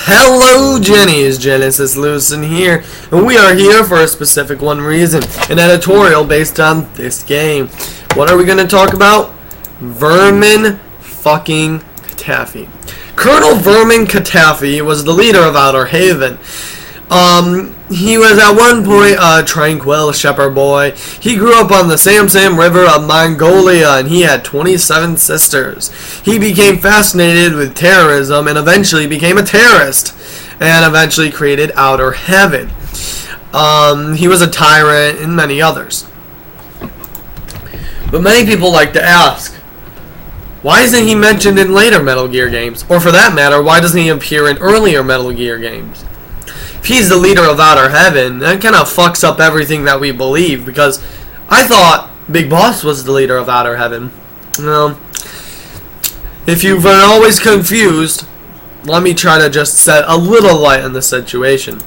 Hello Jenny's, Genesis Lucen here, and we are here for a specific one reason, an editorial based on this game. What are we going to talk about? Vermon fucking CaTaffy. Colonel Vermon CaTaffy was the leader of Outer Haven. He was at one point a tranquil shepherd boy. He grew up on the Samsam River of Mongolia, and he had 27 sisters. He became fascinated with terrorism and eventually became a terrorist, and eventually created Outer Heaven. He was a tyrant and many others. But many people like to ask, why isn't he mentioned in later Metal Gear games? Or for that matter, why doesn't he appear in earlier Metal Gear games? If he's the leader of Outer Heaven, that kind of fucks up everything that we believe, because I thought Big Boss was the leader of Outer Heaven. Well, if you've been always confused, let me try to just set a little light on the situation.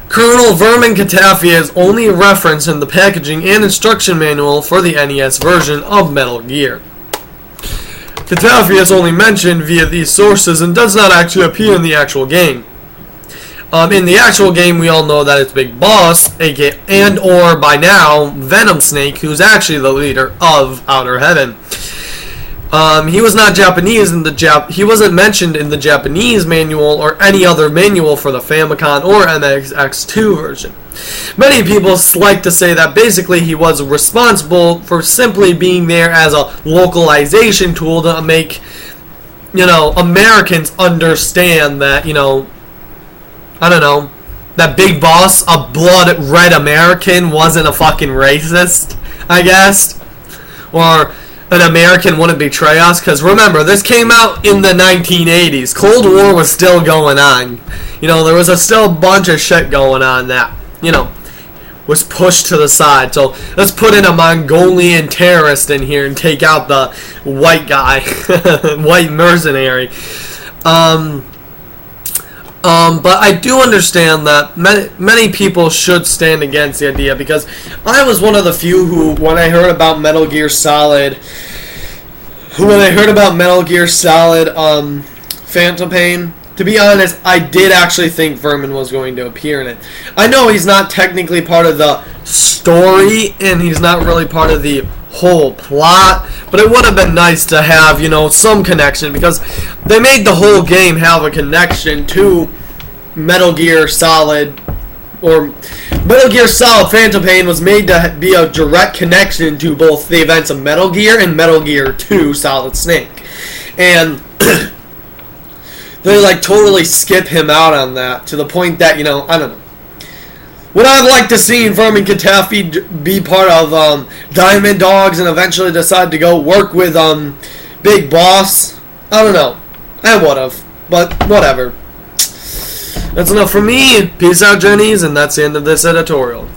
Colonel Vermon CaTaffy is only referenced in the packaging and instruction manual for the NES version of Metal Gear. CaTaffy is only mentioned via these sources and does not actually appear in the actual game. In the actual game, we all know that it's Big Boss, aka, and or by now, Venom Snake, who's actually the leader of Outer Heaven. He was not Japanese in the he wasn't mentioned in the Japanese manual or any other manual for the Famicom or MSX2 version. Many people like to say that basically he was responsible for simply being there as a localization tool to make, Americans understand that, I don't know, that Big Boss, a blood red American, wasn't a fucking racist, I guess. Or an American wouldn't betray us, because remember, this came out in the 1980s. Cold War was still going on. There was still a bunch of shit going on that, was pushed to the side. So let's put in a Mongolian terrorist in here and take out the white guy, white mercenary. But I do understand that many people should stand against the idea, because I was one of the few who, when I heard about Metal Gear Solid, Phantom Pain, to be honest, I did actually think Vermon was going to appear in it. I know he's not technically part of the story, and he's not really part of the whole plot, but it would have been nice to have, some connection, because they made the whole game have a connection to Metal Gear Solid, or Metal Gear Solid Phantom Pain was made to be a direct connection to both the events of Metal Gear and Metal Gear 2 Solid Snake. And they totally skip him out on that, to the point that, I don't know. Would I have liked to see Vermon CaTaffy be part of Diamond Dogs and eventually decide to go work with Big Boss? I don't know. I would have, but whatever. That's enough for me. Peace out, Jennies, and that's the end of this editorial.